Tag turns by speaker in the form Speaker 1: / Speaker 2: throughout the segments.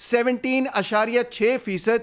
Speaker 1: 17.6%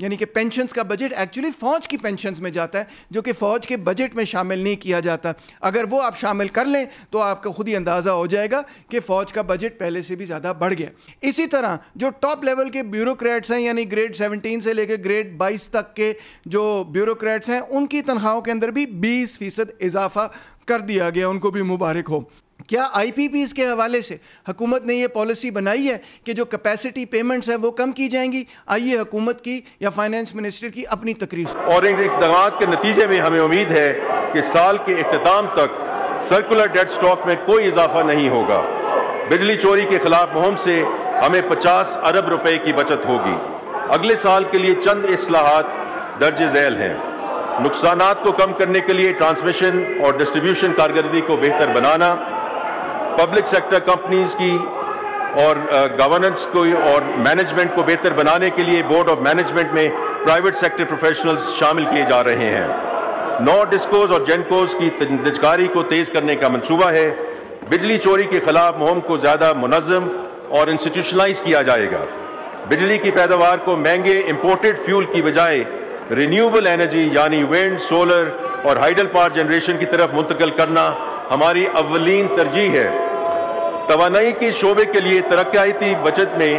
Speaker 1: یعنی کہ پینشنز کا بجٹ ایکچولی فوج کی پینشنز میں جاتا ہے جو کہ فوج کے بجٹ میں شامل نہیں کیا جاتا. اگر وہ آپ شامل کر لیں تو آپ کا خود ہی اندازہ ہو جائے گا کہ فوج کا بجٹ پہلے سے بھی زیادہ بڑھ گیا. اسی طرح جو ٹاپ لیول کے بیوروکریٹس ہیں یعنی گریڈ 17 سے لے کے گریڈ 22 تک کے جو بیوروکریٹس ہیں ان کی تنخواہوں کے اندر بھی 20% اضافہ کر دیا گیا. ان کو بھی مبارک ہو. کیا آئی پی پیز کے حوالے سے حکومت نے یہ پالیسی بنائی ہے کہ جو کیپیسٹی پیمنٹس ہیں وہ کم کی جائیں گی؟ آئیے حکومت کی یا فائنانس منسٹر کی اپنی تقریر.
Speaker 2: اور ان اقدامات کے نتیجے میں ہمیں امید ہے کہ سال کے اختتام تک سرکولر ڈیٹ سٹاک میں کوئی اضافہ نہیں ہوگا. بجلی چوری کے خلاف مہم سے ہمیں 50 ارب روپے کی بچت ہوگی. اگلے سال کے لیے چند اصلاحات درج ذیل ہیں. نقصانات کو کم کرنے کے لیے ٹرانسمیشن اور ڈسٹریبیوشن کارکردگی کو بہتر بنانا، پبلک سیکٹر کمپنیز کی اور گورننس کو اور مینجمنٹ کو بہتر بنانے کے لیے بورڈ آف مینجمنٹ میں پرائیویٹ سیکٹر پروفیشنلز شامل کیے جا رہے ہیں. 9 ڈسکوز اور جینکوز کی دستکاری کو تیز کرنے کا منصوبہ ہے. بجلی چوری کے خلاف مہم کو زیادہ منظم اور انسٹیٹیوشنلائز کیا جائے گا. بجلی کی پیداوار کو مہنگے امپورٹڈ فیول کی بجائے رینیوبل انرجی یعنی ونڈ، سولر اور ہائیڈل پاور جنریشن کی طرف منتقل کرنا ہماری اولین ترجیح ہے. توانائی کے شعبے کے لیے ترقیاتی بجٹ میں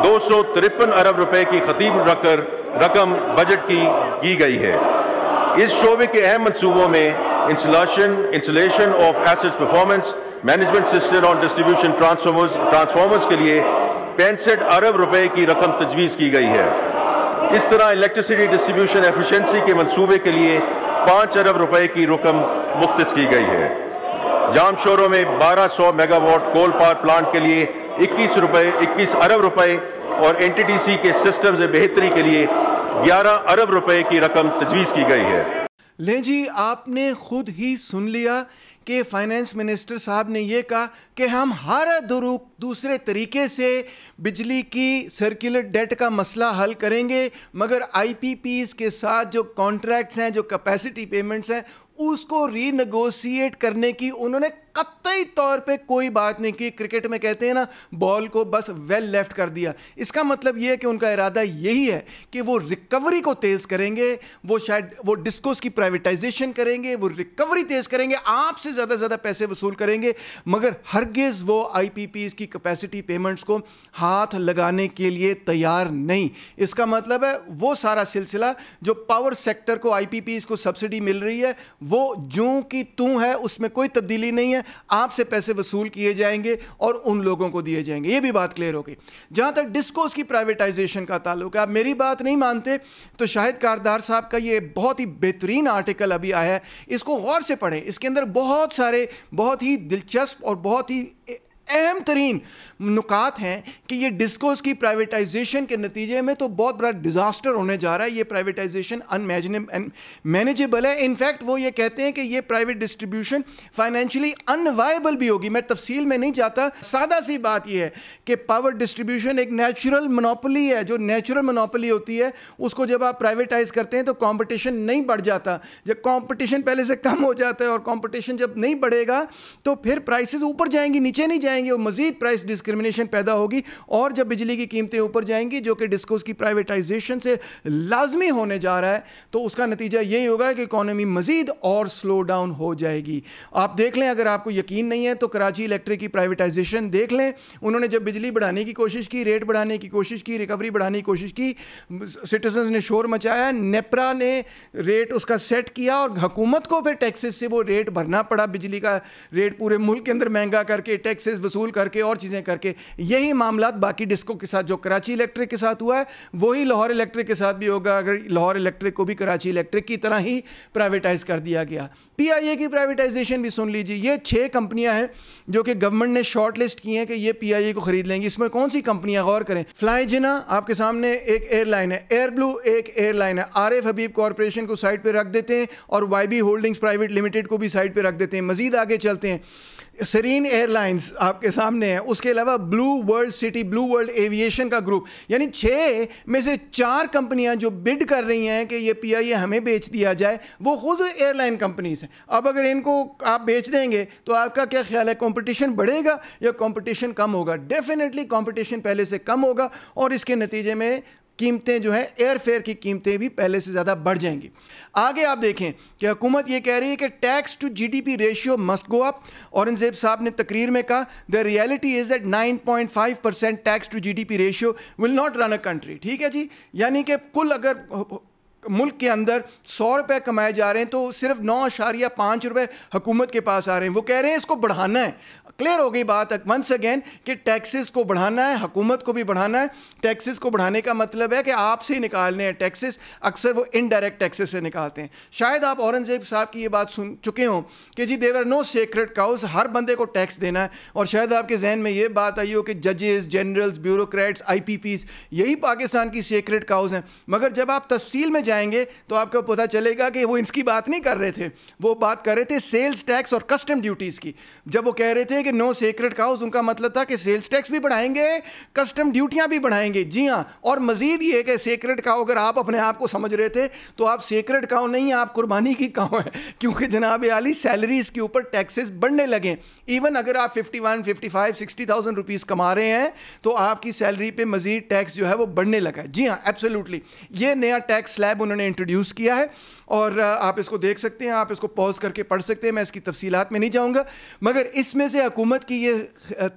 Speaker 2: 253 ارب روپے کی خطیب رقم بجٹ کی گئی ہے. اس شعبے کے اہم منصوبوں میں installation of asset performance management system اور ڈسٹریبیوشن ٹرانسفارمرز کے لیے 65 ارب روپے کی رقم تجویز کی گئی ہے. اس طرح الیکٹریسٹی ڈسٹریبیوشن ایفیشنسی کے منصوبے کے لیے 5 ارب روپے کی رقم مختص کی گئی ہے. جام شوروں میں 1200 megawatt coal power plant کے لیے 21 ارب روپے اور این ٹی ڈی سی کے سسٹمز بہتری کے لیے 11 ارب روپے کی رقم تجویز کی گئی ہے.
Speaker 1: لیں جی، آپ نے خود ہی سن لیا کہ فائنانس منسٹر صاحب نے یہ کہا کہ ہم ہر دوسرے طریقے سے بجلی کی سرکولر ڈیٹ کا مسئلہ حل کریں گے، مگر آئی پی پیز کے ساتھ جو کانٹریکٹس ہیں، جو کیپیسٹی پیمنٹس ہیں، اس کو ری نیگوشیٹ کرنے کی انہوں نے قطعی طور پہ کوئی بات نہیں کی. کرکٹ میں کہتے ہیں نا، بال کو بس ویل لیفٹ کر دیا. اس کا مطلب یہ ہے کہ ان کا ارادہ یہی ہے کہ وہ ریکوری کو تیز کریں گے، وہ ڈسکوز کی پرائیویٹائزیشن کریں گے، وہ ریکوری تیز کریں گے، آپ سے زیادہ پیسے وصول کریں گے، مگر ہرگز وہ آئی پی پیز کی کیپیسٹی پیمنٹس کو ہاتھ لگانے کے لیے تیار نہیں. اس کا مطلب ہے وہ سارا سلسلہ جو پاور سیکٹر کو آئی پی پیز کو سبسڈی مل رہی ہے وہ جوں کی توں ہے، اس میں کوئی تبدیلی نہیں ہے. آپ سے پیسے وصول کیے جائیں گے اور ان لوگوں کو دیے جائیں گے. یہ بھی بات کلیئر ہوگی. جہاں تک ڈسکوز کی پرائیویٹائزیشن کا تعلق ہے، آپ میری بات نہیں مانتے تو شاہد کاردار صاحب کا یہ بہت ہی بہترین آرٹیکل ابھی آیا ہے، اس کو غور سے پڑھیں. اس کے اندر بہت سارے بہت ہی دلچسپ اور بہت ہی اہم ترین نکات ہیں کہ یہ ڈسکوز کی پرائیویٹائزیشن کے نتیجے میں تو بہت بڑا ڈیزاسٹر ہونے جا رہا ہے. یہ پرائیویٹائزیشن مینیجیبل ہے. انفیکٹ وہ یہ کہتے ہیں کہ یہ پرائیویٹ ڈسٹریبیوشن فائنینشلی انوائبل بھی ہوگی. میں تفصیل میں نہیں جاتا. سادہ سی بات یہ ہے کہ پاور ڈسٹریبیوشن ایک نیچرل مونوپولی ہے. جو نیچرل مونوپولی ہوتی ہے اس کو جب آپ پرائیویٹائز کرتے ہیں تو کمپٹیشن نہیں بڑھ جاتا. جب کمپٹیشن پہلے سے کم ہو جاتا ہے اور کمپٹیشن جب نہیں بڑھے گا تو پھر پرائسز اوپر جائیں گی، نیچے نہیں جائیں گے. وہ مزید پرائس ڈسکرمنیشن پیدا ہوگی اور جب بجلی کی قیمتیں اوپر جائیں گی جو کہ ڈسکوز کی پرائیویٹائزیشن سے لازمی ہونے جا رہا ہے تو اس کا نتیجہ یہی ہوگا کہ اکانومی مزید اور سلو ڈاؤن ہو جائے گی. آپ دیکھ لیں، اگر آپ کو یقین نہیں ہے تو کراچی الیکٹرک کی پرائیویٹائزیشن دیکھ لیں. انہوں نے جب بجلی بڑھانے کی کوشش کی، ریٹ بڑھانے کی کوشش کی، ریکوری بڑھانے کی کوشش کی، سٹیزنز نے شور مچایا. نیپرا نے ریٹ اس کا سیٹ کیا اور حکومت کو پھر ٹیکسز سے وہ ریٹ بھرنا پڑا. بجلی کا ریٹ پورے ملک کے اندر مہنگا کر کے، ٹیکسز وصول کر کے اور چیزیں کر کے. یہی معاملات باقی ڈسکو کے ساتھ جو کراچی الیکٹرک کے ساتھ ہوا ہے وہی لاہور الیکٹرک کے ساتھ بھی ہوگا اگر لاہور الیکٹرک کو بھی کراچی الیکٹرک کی طرح ہی پرائیویٹائز کر دیا گیا. پی آئی اے کی پرائیویٹائزیشن بھی سن لیجیے. یہ 6 کمپنیاں ہیں جو کہ گورنمنٹ نے شارٹ لسٹ کی ہیں کہ یہ پی آئی اے کو خرید لیں گی. اس میں کون سی کمپنیاں؟ غور کریں. فلائی جنا آپ کے سامنے ایک ایئر لائن ہے، ایئر بلو ایک ایئر لائن ہے، عارف حبیب کارپوریشن کو سائڈ پہ رکھ دیتے ہیں اور Y B holdings private limited کو بھی سائڈ پہ رکھ دیتے ہیں. مزید آگے چلتے ہیں، سرین ایئر لائنز آپ کے سامنے ہے. اس کے علاوہ blue world city, blue world aviation کا گروپ. یعنی 6 میں سے 4 کمپنیاں جو بڈ کر رہی ہیں کہ یہ پی آئی اے ہمیں بیچ دیا جائے وہ خود ایئر لائن کمپنیز ہیں. اب اگر ان کو آپ بیچ دیں گے تو آپ کا کیا خیال ہے، کمپٹیشن بڑھے گا یا کمپٹیشن کم ہوگا؟ ڈیفینیٹلی کمپٹیشن پہلے سے کم ہوگا اور اس کے نتیجے میں قیمتیں جو ہیں ایئر فیئر کی قیمتیں بھی پہلے سے زیادہ بڑھ جائیں گی. آگے آپ دیکھیں کہ حکومت یہ کہہ رہی ہے کہ tax to G D P ratio must go up. Aurangzeb sahab نے تقریر میں کہا the reality is that 9.5% tax to G D P ratio will not run a country. ٹھیک ہے جی, یعنی کہ کل اگر ملک کے اندر 100 روپے کمائے جا رہے ہیں تو صرف 9.5 روپے حکومت کے پاس آ رہے ہیں. وہ کہہ رہے ہیں اس کو بڑھانا ہے. کلیئر ہو گئی بات ونس اگین کہ ٹیکسز کو بڑھانا ہے, حکومت کو بھی بڑھانا ہے. ٹیکسز کو بڑھانے کا مطلب ہے کہ آپ سے ہی نکالنے ہیں ٹیکسز, اکثر وہ انڈائریکٹ ٹیکسز سے نکالتے ہیں. شاید آپ اورنگزیب صاحب کی یہ بات سن چکے ہوں کہ جی دیور نو سیکرڈ کاؤز, ہر بندے کو ٹیکس دینا ہے. اور شاید آپ کے ذہن میں یہ بات آئی ہو کہ ججز, جنرلز, بیوروکریٹس, آئی پی پیز یہی پاکستان کی سیکرڈ کاؤز ہیں. مگر جب آپ تفصیل میں جائیں گے تو آپ کو پتہ چلے گا کہ وہ اس کی بات نہیں کر رہے تھے, وہ بات کر رہے تھے سیلز ٹیکس اور کسٹم ڈیوٹیز کی. جب وہ کہہ رہے تھے کہ نو سیکرڈ کاؤز, ان کا مطلب تھا کہ سیلز ٹیکس بھی بڑھائیں گے, کسٹم ڈیوٹیاں بھی بڑھائیں گے. جی ہاں, اور مزید یہ کہ سیکرڈ کاؤ اگر آپ اپنے آپ کو سمجھ رہے تھے تو آپ سیکرڈ کاؤ نہیں, آپ قربانی کی کاؤ ہیں, کیونکہ جناب عالی سیلریز کے اوپر ٹیکسز بڑھنے لگے. ایون اگر آپ 51, 55, 60,000 روپیز کما رہے ہیں تو آپ کی سیلری پہ مزید ٹیکس جو ہے وہ بڑھنے لگا ہے. جی ہاں, ایبسلیوٹلی یہ نیا ٹیکس سلیب انہوں نے انٹروڈیوس کیا ہے اور آپ اس کو دیکھ سکتے ہیں, آپ اس کو پوز کر کے پڑھ سکتے ہیں. میں اس کی تفصیلات میں نہیں جاؤں گا, مگر اس میں سے حکومت کی یہ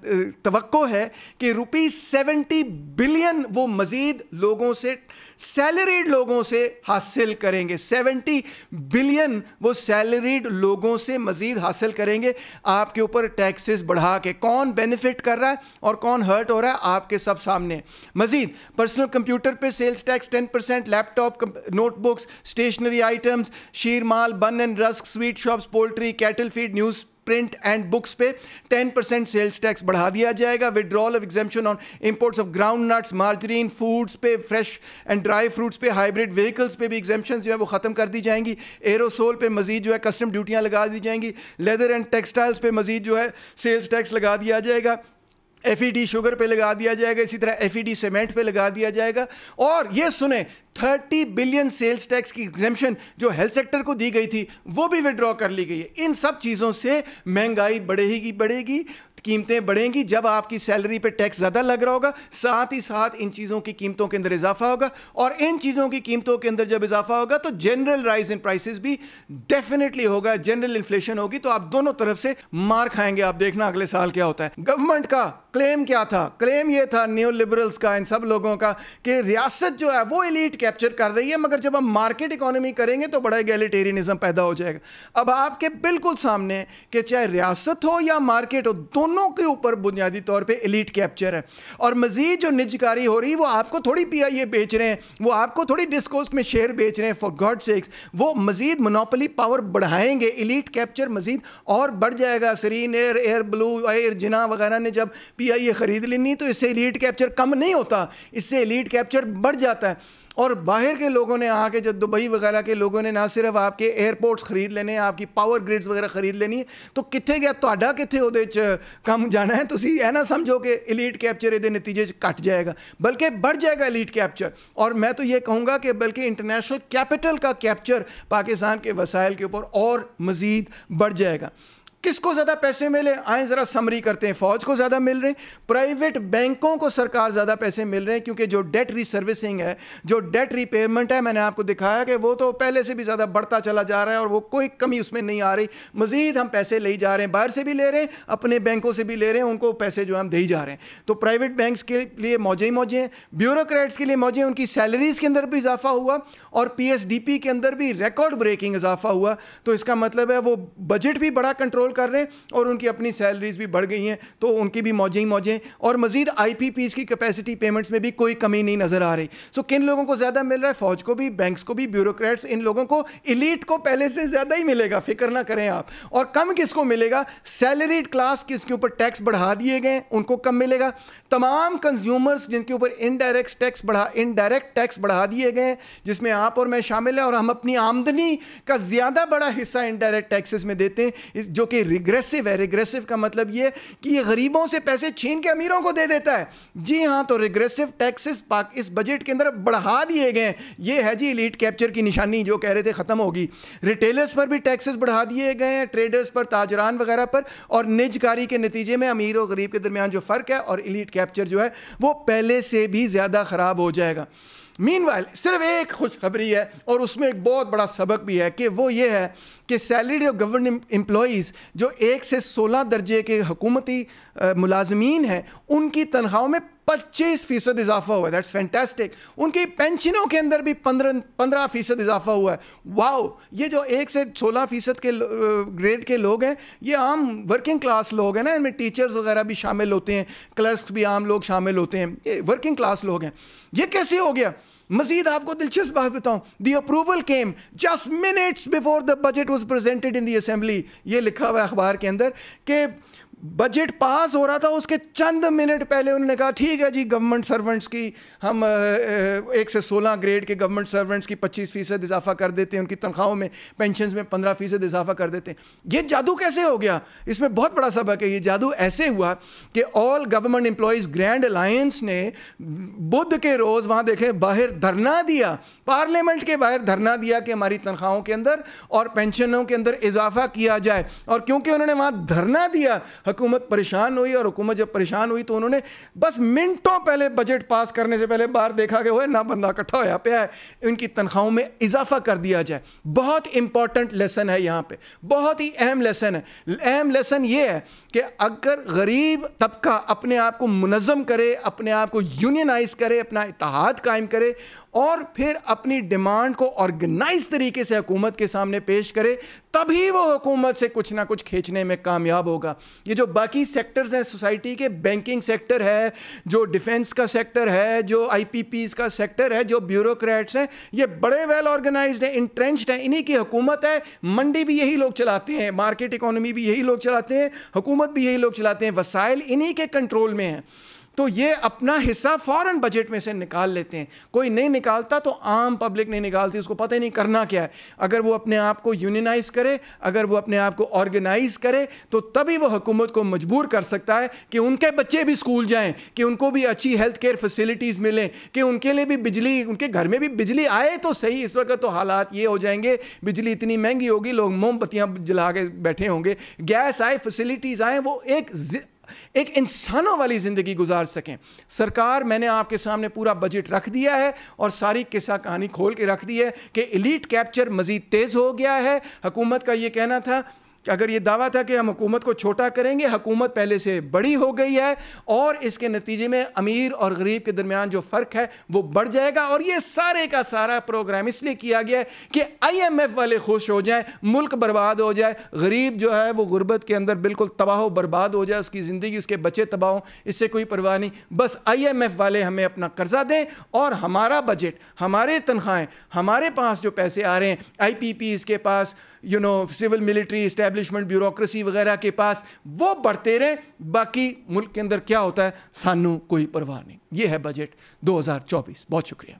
Speaker 1: توقع ہے کہ ₹70 بلین وہ مزید لوگوں سے, سیلریڈ لوگوں سے حاصل کریں گے. 70 بلین وہ سیلریڈ لوگوں سے مزید حاصل کریں گے آپ کے اوپر ٹیکسز بڑھا کے. کون بینیفٹ کر رہا ہے اور کون ہرٹ ہو رہا ہے آپ کے سب سامنے. مزید پرسنل کمپیوٹر پہ sales tax 10%, laptop, notebooks, stationery items, sheermal, bun and rusk, sweet shops, poultry, cattle feed, news print and books پہ 10% سیلز ٹیکس بڑھا دیا جائے گا. Withdrawal of exemption on imports of groundnuts, margarine, foods پہ, fresh and dry fruits پہ, hybrid vehicles پہ بھی ایگزمپشنز جو ہے وہ ختم کر دی جائیں گی. ایروسول پہ مزید جو ہے کسٹم ڈیوٹیاں لگا دی جائیں گی. لیدر اینڈ ٹیکسٹائلس پہ مزید جو ہے سیلز ٹیکس لگا دیا جائے گا. ایف ای ڈی شوگر پہ لگا دیا جائے گا, اسی طرح ایف ای ڈی سیمنٹ پہ لگا دیا جائے گا. اور یہ سنیں 30 بلین سیلز ٹیکس کی ایگزمپشن جو ہیلتھ سیکٹر کو دی گئی تھی وہ بھی وڈرا کر لی گئی ہے. ان سب چیزوں سے مہنگائی بڑھے گی, قیمتیں بڑھیں گی. جب آپ کی سیلری پہ ٹیکس زیادہ لگ رہا ہوگا, ساتھ ہی ساتھ ان چیزوں کی قیمتوں کے اندر اضافہ ہوگا, اور ان چیزوں کی قیمتوں کے اندر جب اضافہ ہوگا تو جنرل رائز ان پرائسز بھی ڈیفینیٹلی ہوگا, جنرل انفلیشن ہوگی. تو آپ دونوں طرف سے مار کھائیں گے. آپ دیکھنا اگلے سال کیا ہوتا ہے. گورنمنٹ کا کلیم کیا تھا؟ کلیم یہ تھا نیو لبرلز کا, ان سب لوگوں کا, کہ ریاست جو ہے وہ ایلیٹ کیپچر کر رہی ہے, مگر جب ہم مارکیٹ اکانومی کریں گے تو بڑا ایگیلیٹیرینزم پیدا ہو جائے گا. اب آپ کے بالکل سامنے کہ چاہے ریاست ہو یا مارکیٹ ہو, دونوں کے اوپر بنیادی طور پہ ایلیٹ کیپچر ہے. اور مزید جو نجکاری ہو رہی ہے وہ آپ کو تھوڑی پی آئی اے بیچ رہے ہیں, وہ آپ کو تھوڑی ڈسکوس میں شیئر بیچ رہے ہیں. فار گاڈ سیکس وہ مزید مونوپلی پاور بڑھائیں گے, ایلیٹ کیپچر مزید اور بڑھ جائے گا. سرین ایئر, ایئر بلو, ایئر جنا وغیرہ نے جب پی آئی اے خرید لینی تو اس سے ایلیٹ کیپچر کم نہیں ہوتا, اس سے ایلیٹ کیپچر بڑھ جاتا ہے. اور باہر کے لوگوں نے آ کے, جب دبئی وغیرہ کے لوگوں نے نہ صرف آپ کے ایئرپورٹس خرید لینے, آپ کی پاور گریڈز وغیرہ خرید لینی ہے, تو کتنے گیا تہاڈا کتنے اودے چ کم جانا ہے. تسی اے نہ سمجھو کہ ایلیٹ کیپچر دے نتیجے کٹ جائے گا, بلکہ بڑھ جائے گا ایلیٹ کیپچر. اور میں تو یہ کہوں گا کہ بلکہ انٹرنیشنل کیپٹل کا کیپچر پاکستان کے وسائل کے اوپر اور مزید بڑھ جائے گا. کس کو زیادہ پیسے ملے؟ آئیں ذرا سمری کرتے ہیں. فوج کو زیادہ مل رہے ہیں, پرائیویٹ بینکوں کو سرکار زیادہ پیسے مل رہے ہیں, کیونکہ جو ڈیٹ ری سروسنگ ہے, جو ڈیٹ ری پیمنٹ ہے, میں نے آپ کو دکھایا کہ وہ تو پہلے سے بھی زیادہ بڑھتا چلا جا رہا ہے, اور وہ کوئی کمی اس میں نہیں آ رہی. مزید ہم پیسے لے جا رہے ہیں, باہر سے بھی لے رہے ہیں, اپنے بینکوں سے بھی لے رہے ہیں, ان کو پیسے جو ہم دے جا رہے ہیں. تو پرائیویٹ بینکس کے لیے موجیں ہی موجیں ہیں, بیوروکریٹس کے لیے موجیں, ان کی سیلریز کے اندر بھی اضافہ ہوا, اور پی ایس ڈی پی کے اندر بھی ریکارڈ بریکنگ اضافہ ہوا. تو اس کا مطلب ہے وہ بجٹ بھی بڑا کنٹرول کر رہے ہیں, اور ان کی اپنی سیلریز بھی بڑھ گئی ہیں, تو ان کی بھی موجیں ہی موجیں. اور مزید آئی پی پیز کی کیپیسٹی پیمنٹس میں بھی کوئی کمی نہیں نظر آ رہی. سو کن لوگوں کو زیادہ مل رہا ہے؟ فوج کو بھی, بینکس کو بھی, بیوروکریٹس, ان لوگوں کو, ایلیٹ کو پہلے سے زیادہ ہی ملے گا, فکر نہ کریں آپ. اور کم کس کو ملے گا؟ سیلریڈ کلاس کس کے اوپر ٹیکس بڑھا دیے گئے ان کو کم ملے گا. تمام کنزیومرز جن کے اوپر انڈائریکٹ ٹیکس بڑھا دیے گئے ہیں, جس میں آپ اور میں شامل ہیں, اور ہم اپنی آمدنی کا زیادہ بڑا حصہ انڈائریکٹ ٹیکسز میں دیتے ہیں, جو کہ ریگریسو ہے. ریگریسو کا مطلب یہ کہ یہ غریبوں سے پیسے چھین کے امیروں کو دے دیتا ہے. جی ہاں, تو ریگریسو ٹیکسز اس بجٹ کے اندر بڑھا دیے گئے. یہ ہے جی ایلیٹ کیپچر کی نشانی, جو کہہ رہے تھے ختم ہوگی. ریٹیلرز پر بھی ٹیکسز بڑھا دیے گئے ہیں, ٹریڈرز پر, تاجران وغیرہ پر, اور نج کاری کے نتیجے میں امیر اور غریب کے درمیان جو فرق ہے اور ایلیٹ کیپچر جو ہے وہ پہلے سے بھی زیادہ خراب ہو جائے گا. مین وائل صرف ایک خوشخبری ہے اور اس میں ایک بہت بڑا سبق بھی ہے کہ وہ یہ ہے کہ سیلری آف گورنمنٹ امپلائیز جو 1 سے 16 درجے کے حکومتی ملازمین ہیں ان کی تنخواہوں میں 25% اضافہ ہوا ہے. That's fantastic. ان کی پینشنوں کے اندر بھی 15% اضافہ ہوا ہے. واو. یہ جو 1 سے 16% کے گریڈ کے لوگ ہیں یہ عام ورکنگ کلاس لوگ ہیں نا, ان میں ٹیچرز وغیرہ بھی شامل ہوتے ہیں, کلرکس بھی عام لوگ شامل ہوتے ہیں, یہ ورکنگ کلاس لوگ ہیں. یہ کیسے ہو گیا؟ مزید آپ کو دلچسپ بات بتاؤں, the approval came just minutes before the budget was presented in the assembly. یہ لکھا ہوا ہے اخبار کے اندر کہ بجٹ پاس ہو رہا تھا, اس کے چند منٹ پہلے انہوں نے کہا ٹھیک ہے جی گورنمنٹ سرونٹس کی ہم 1 سے 16 گریڈ کے گورنمنٹ سرونٹس کی 25% اضافہ کر دیتے ہیں, ان کی تنخواہوں میں پینشنز میں 15% اضافہ کر دیتے ہیں. یہ جادو کیسے ہو گیا؟ اس میں بہت بڑا سبق ہے. یہ جادو ایسے ہوا کہ آل گورنمنٹ امپلائیز گرینڈ الائنس نے بدھ کے روز وہاں دیکھیں باہر دھرنا دیا, پارلیمنٹ کے باہر دھرنا دیا کہ ہماری تنخواہوں کے اندر اور پینشنوں کے اندر اضافہ کیا جائے. اور کیونکہ انہوں نے وہاں دھرنا دیا حکومت پریشان ہوئی, اور حکومت جب پریشان ہوئی تو انہوں نے بس منٹوں پہلے بجٹ پاس کرنے سے پہلے باہر دیکھا کہ وہ نہ بندہ اکٹھا ہوا پیا ہے, ان کی تنخواہوں میں اضافہ کر دیا جائے. بہت امپورٹنٹ لیسن ہے یہاں پہ, بہت ہی اہم لیسن ہے. اہم لیسن یہ ہے کہ اگر غریب طبقہ اپنے آپ کو منظم کرے, اپنے آپ کو یونینائز کرے, اپنا اتحاد قائم کرے اور پھر اپنی ڈیمانڈ کو آرگنائز طریقے سے حکومت کے سامنے پیش کرے, تبھی وہ حکومت سے کچھ نہ کچھ کھینچنے میں کامیاب ہوگا. یہ جو باقی سیکٹرز ہیں سوسائٹی کے, بینکنگ سیکٹر ہے, جو ڈیفنس کا سیکٹر ہے, جو آئی پی پیز کا سیکٹر ہے, جو بیوروکریٹس ہیں, یہ بڑے ویل آرگنائزڈ ہیں, انٹرینچڈ ہیں, انہی کی حکومت ہے. منڈی بھی یہی لوگ چلاتے ہیں, مارکیٹ اکانومی بھی یہی لوگ چلاتے ہیں, حکومت بھی یہی لوگ چلاتے ہیں, وسائل انہی کے کنٹرول میں ہیں. تو یہ اپنا حصہ فوراً بجٹ میں سے نکال لیتے ہیں. کوئی نہیں نکالتا تو عام پبلک نہیں نکالتی, اس کو پتہ ہی نہیں کرنا کیا ہے. اگر وہ اپنے آپ کو یونینائز کرے, اگر وہ اپنے آپ کو آرگنائز کرے, تو تبھی وہ حکومت کو مجبور کر سکتا ہے کہ ان کے بچے بھی اسکول جائیں, کہ ان کو بھی اچھی ہیلتھ کیئر فیسلٹیز ملیں, کہ ان کے لیے بھی بجلی, ان کے گھر میں بھی بجلی آئے تو صحیح. اس وقت تو حالات یہ ہو جائیں گے, بجلی اتنی مہنگی ہوگی, لوگ موم بتیاں جلا کے بیٹھے ہوں گے. گیس آئے, فیسلٹیز آئیں, وہ ایک انسانوں والی زندگی گزار سکیں. سرکار میں نے آپ کے سامنے پورا بجٹ رکھ دیا ہے اور ساری قصہ کہانی کھول کے رکھ دی ہے کہ ایلیٹ کیپچر مزید تیز ہو گیا ہے. حکومت کا یہ کہنا تھا کہ اگر یہ دعویٰ تھا کہ ہم حکومت کو چھوٹا کریں گے, حکومت پہلے سے بڑی ہو گئی ہے اور اس کے نتیجے میں امیر اور غریب کے درمیان جو فرق ہے وہ بڑھ جائے گا. اور یہ سارے کا سارا پروگرام اس لیے کیا گیا ہے کہ IMF والے خوش ہو جائیں, ملک برباد ہو جائے, غریب جو ہے وہ غربت کے اندر بالکل تباہ و برباد ہو جائے, اس کی زندگی, اس کے بچے تباہ ہوں, اس سے کوئی پرواہ نہیں. بس IMF والے ہمیں اپنا قرضہ دیں اور ہمارا بجٹ, ہمارے تنخواہیں, ہمارے پاس جو پیسے آ رہے ہیں, IPPs کے پاس, سول ملٹری اسٹیبلشمنٹ, بیوروکریسی وغیرہ کے پاس, وہ بڑھتے رہیں. باقی ملک کے اندر کیا ہوتا ہے سانوں کوئی پرواہ نہیں. یہ ہے بجٹ 2024. بہت شکریہ.